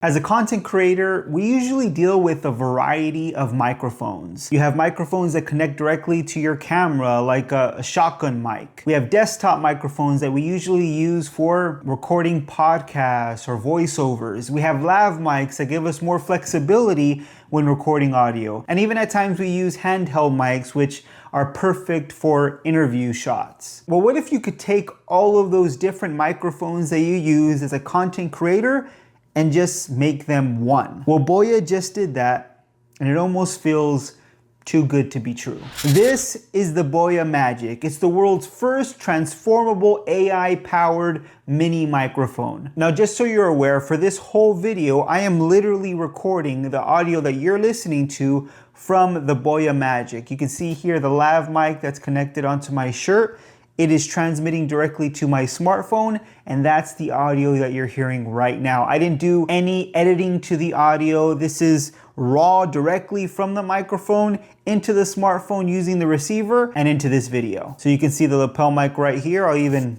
As a content creator, we usually deal with a variety of microphones. You have microphones that connect directly to your camera, like a shotgun mic. We have desktop microphones that we usually use for recording podcasts or voiceovers. We have lav mics that give us more flexibility when recording audio. And even at times we use handheld mics, which are perfect for interview shots. Well, what if you could take all of those different microphones that you use as a content creator and just make them one? Well, BOYA just did that, and it almost feels too good to be true. This is the BOYA Magic. It's the world's first transformable AI-powered mini microphone. Now, just so you're aware, for this whole video, I am literally recording the audio that you're listening to from the BOYA Magic. You can see here the lav mic that's connected onto my shirt. It is transmitting directly to my smartphone, and that's the audio that you're hearing right now. I didn't do any editing to the audio. This is raw directly from the microphone into the smartphone using the receiver and into this video. So you can see the lapel mic right here. I'll even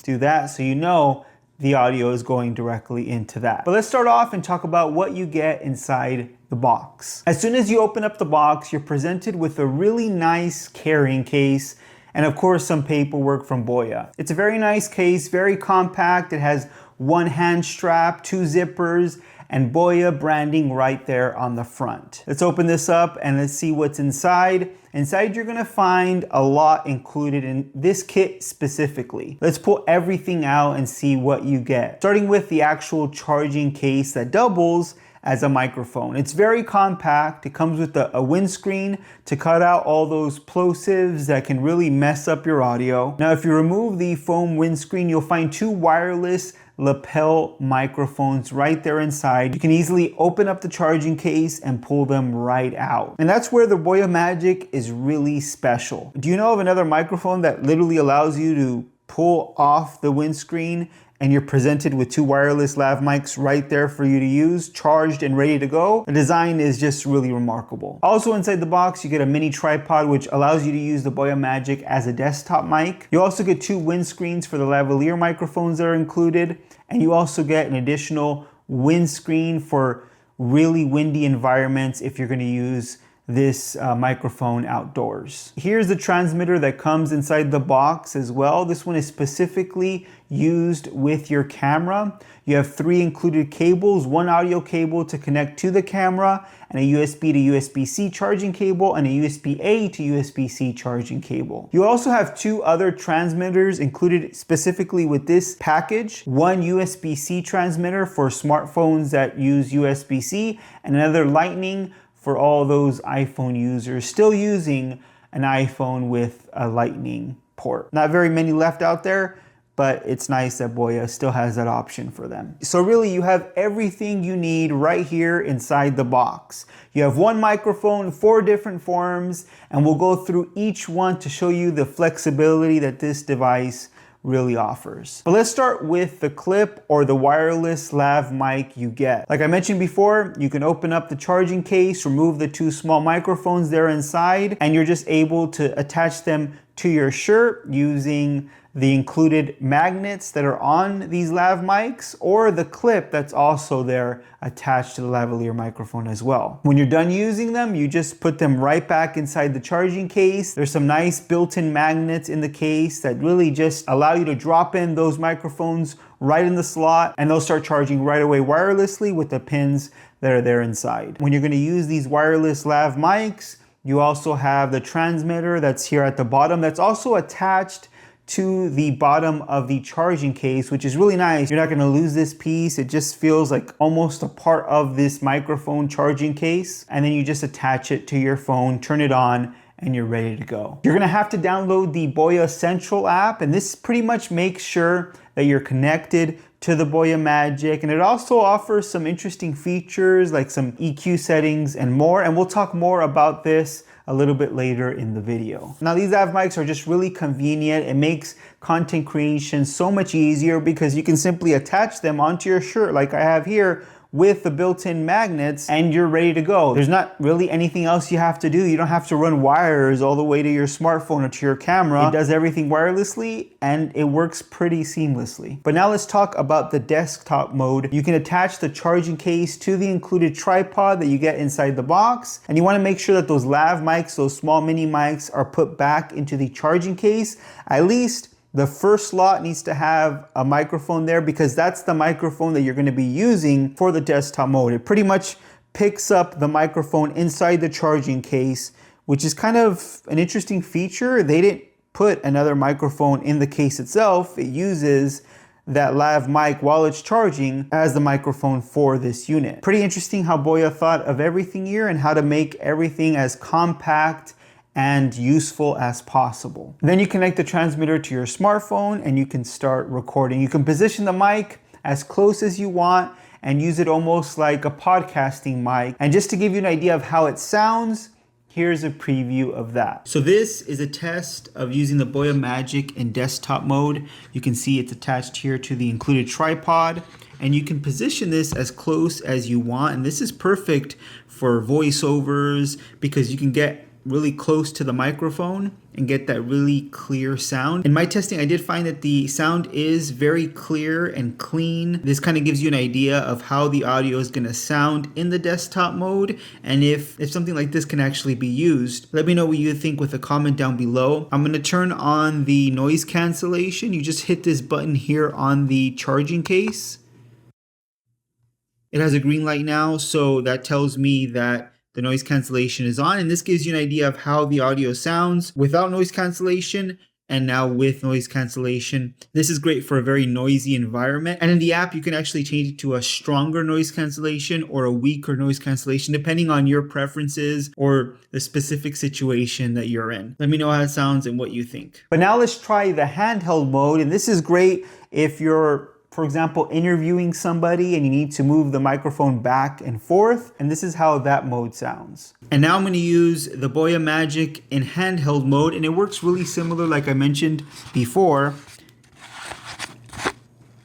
do that so you know the audio is going directly into that. But let's start off and talk about what you get inside the box. As soon as you open up the box, you're presented with a really nice carrying case and of course some paperwork from BOYA. It's a very nice case, very compact. It has one hand strap, two zippers, and BOYA branding right there on the front. Let's open this up and let's see what's inside. Inside you're gonna find a lot included in this kit specifically. Let's pull everything out and see what you get. Starting with the actual charging case that doubles as a microphone. It's very compact. It comes with a windscreen to cut out all those plosives that can really mess up your audio. Now, if you remove the foam windscreen, you'll find two wireless lapel microphones right there inside. You can easily open up the charging case and pull them right out. And that's where the BOYA Magic is really special. Do you know of another microphone that literally allows you to pull off the windscreen and you're presented with two wireless lav mics right there for you to use, charged and ready to go? The design is just really remarkable. Also inside the box, you get a mini tripod, which allows you to use the BOYA Magic as a desktop mic. You also get two windscreens for the lavalier microphones that are included. And you also get an additional windscreen for really windy environments if you're gonna use this microphone outdoors. Here's the transmitter that comes inside the box as well. This one is specifically used with your camera. You have three included cables, one audio cable to connect to the camera, and a USB to USB-C charging cable, and a USB-A to USB-C charging cable. You also have two other transmitters included specifically with this package. One USB-C transmitter for smartphones that use USB-C, and another Lightning for all those iPhone users still using an iPhone with a Lightning port. Not very many left out there, but it's nice that BOYA still has that option for them. So really you have everything you need right here inside the box. You have one microphone, 4 different forms, and we'll go through each one to show you the flexibility that this device really offers. But let's start with the clip or the wireless lav mic you get. Like I mentioned before, you can open up the charging case, remove the two small microphones there inside, and you're just able to attach them to your shirt using the included magnets that are on these lav mics or the clip that's also there attached to the lavalier microphone as well. When you're done using them, you just put them right back inside the charging case. There's some nice built-in magnets in the case that really just allow you to drop in those microphones right in the slot, and they'll start charging right away wirelessly with the pins that are there inside. When you're gonna use these wireless lav mics, you also have the transmitter that's here at the bottom that's also attached to the bottom of the charging case, which is really nice. You're not gonna lose this piece. It just feels like almost a part of this microphone charging case. And then you just attach it to your phone, turn it on, and you're ready to go. You're gonna have to download the BOYA Central app, and this pretty much makes sure that you're connected to the BOYA Magic, and it also offers some interesting features like some EQ settings and more, and we'll talk more about this a little bit later in the video. Now these lav mics are just really convenient. It makes content creation so much easier because you can simply attach them onto your shirt like I have here with the built-in magnets and you're ready to go. There's not really anything else you have to do. You don't have to run wires all the way to your smartphone or to your camera. It does everything wirelessly and it works pretty seamlessly. But now let's talk about the desktop mode. You can attach the charging case to the included tripod that you get inside the box. And you want to make sure that those lav mics, those small mini mics, are put back into the charging case. At least the first slot needs to have a microphone there because that's the microphone that you're going to be using for the desktop mode. It pretty much picks up the microphone inside the charging case, which is kind of an interesting feature. They didn't put another microphone in the case itself. It uses that lav mic while it's charging as the microphone for this unit. Pretty interesting how BOYA thought of everything here and how to make everything as compact and useful as possible. Then you connect the transmitter to your smartphone and you can start recording. You can position the mic as close as you want and use it almost like a podcasting mic. And just to give you an idea of how it sounds, here's a preview of that. So this is a test of using the BOYA Magic in desktop mode. You can see it's attached here to the included tripod, and you can position this as close as you want. And this is perfect for voiceovers because you can get really close to the microphone and get that really clear sound. In my testing, I did find that the sound is very clear and clean. This kind of gives you an idea of how the audio is gonna sound in the desktop mode and if something like this can actually be used. Let me know what you think with a comment down below. I'm gonna turn on the noise cancellation. You just hit this button here on the charging case. It has a green light now, so that tells me that the noise cancellation is on, and this gives you an idea of how the audio sounds without noise cancellation and now with noise cancellation. This is great for a very noisy environment. And in the app, you can actually change it to a stronger noise cancellation or a weaker noise cancellation, depending on your preferences or the specific situation that you're in. Let me know how it sounds and what you think. But now let's try the handheld mode, and this is great if you're, for example, interviewing somebody and you need to move the microphone back and forth, and this is how that mode sounds. And now I'm going to use the BOYA Magic in handheld mode, and it works really similar, like I mentioned before,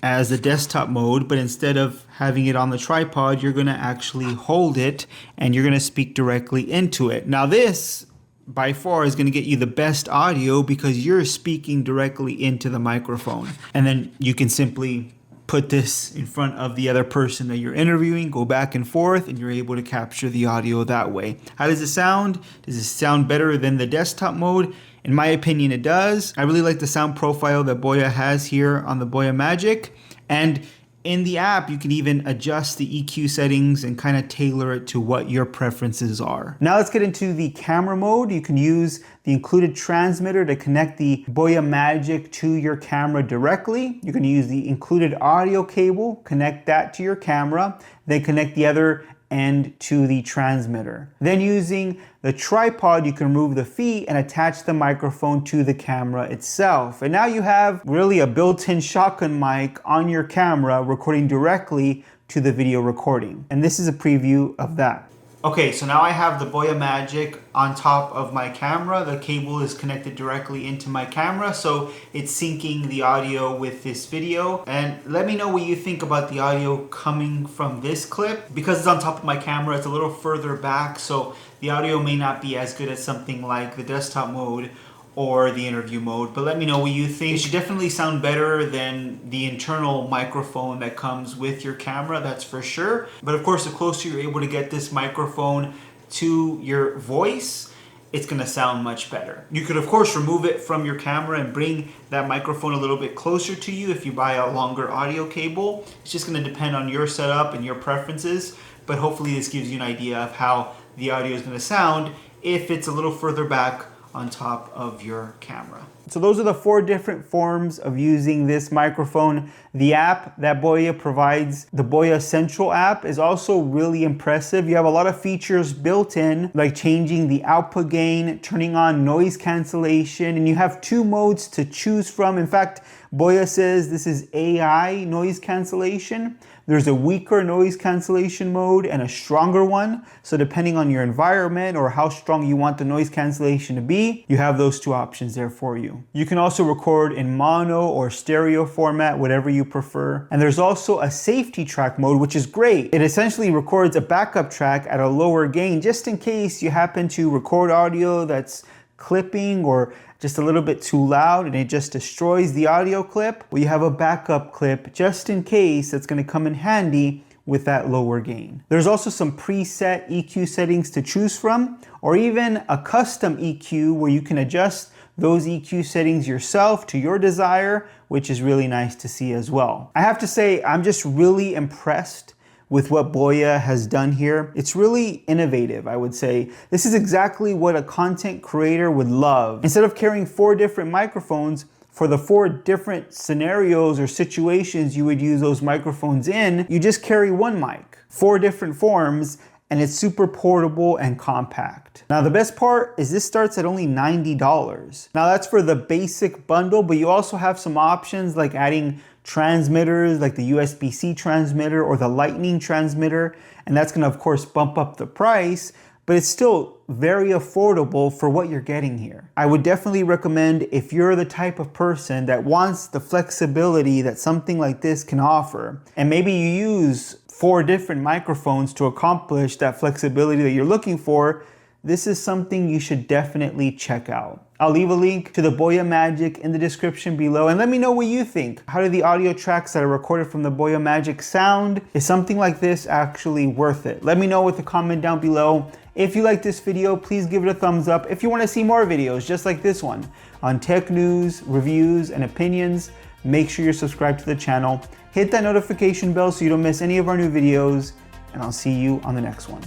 as the desktop mode, but instead of having it on the tripod, you're going to actually hold it and you're going to speak directly into it. Now this by far is going to get you the best audio because you're speaking directly into the microphone. And then you can simply put this in front of the other person that you're interviewing, go back and forth, and you're able to capture the audio that way. How does it sound? Does it sound better than the desktop mode? In my opinion, it does. I really like the sound profile that BOYA has here on the BOYA Magic. And in the app, you can even adjust the EQ settings and kind of tailor it to what your preferences are. Now let's get into the camera mode. You can use the included transmitter to connect the BOYA Magic to your camera directly. You can use the included audio cable, connect that to your camera, then connect the other end to the transmitter. Then using the tripod, you can remove the feet and attach the microphone to the camera itself. And now you have really a built-in shotgun mic on your camera recording directly to the video recording. And this is a preview of that. Okay, so now I have the BOYA Magic on top of my camera. The cable is connected directly into my camera, so it's syncing the audio with this video. And let me know what you think about the audio coming from this clip. Because it's on top of my camera, it's a little further back, so the audio may not be as good as something like the desktop mode or the interview mode, but let me know what you think. It should definitely sound better than the internal microphone that comes with your camera, that's for sure. But of course, the closer you're able to get this microphone to your voice, it's gonna sound much better. You could of course remove it from your camera and bring that microphone a little bit closer to you if you buy a longer audio cable. It's just gonna depend on your setup and your preferences, but hopefully this gives you an idea of how the audio is gonna sound if it's a little further back on top of your camera. So those are the 4 different forms of using this microphone. The app that BOYA provides, the BOYA Central app, is also really impressive. You have a lot of features built in, like changing the output gain, turning on noise cancellation, and you have 2 modes to choose from. In fact, BOYA says this is AI noise cancellation. There's a weaker noise cancellation mode and a stronger one. So depending on your environment or how strong you want the noise cancellation to be, you have those two options there for you. You can also record in mono or stereo format, whatever you prefer. And there's also a safety track mode, which is great. It essentially records a backup track at a lower gain, just in case you happen to record audio that's clipping or just a little bit too loud and it just destroys the audio clip. Well, you have a backup clip just in case that's going to come in handy with that lower gain. There's also some preset EQ settings to choose from, or even a custom EQ where you can adjust those EQ settings yourself to your desire, which is really nice to see as well. I have to say, I'm just really impressed with what BOYA has done here. It's really innovative, I would say. This is exactly what a content creator would love. Instead of carrying 4 different microphones for the 4 different scenarios or situations you would use those microphones in, you just carry one mic, 4 different forms, and it's super portable and compact. Now the best part is this starts at only $90. Now that's for the basic bundle, but you also have some options like adding transmitters like the USB-C transmitter or the Lightning transmitter, and that's gonna of course bump up the price, but it's still very affordable for what you're getting here. I would definitely recommend, if you're the type of person that wants the flexibility that something like this can offer, and maybe you use 4 different microphones to accomplish that flexibility that you're looking for, this is something you should definitely check out. I'll leave a link to the BOYA Magic in the description below, and let me know what you think. How do the audio tracks that are recorded from the BOYA Magic sound? Is something like this actually worth it? Let me know with a comment down below. If you like this video, please give it a thumbs up. If you want to see more videos just like this one on tech news, reviews, and opinions, make sure you're subscribed to the channel. Hit that notification bell so you don't miss any of our new videos, and I'll see you on the next one.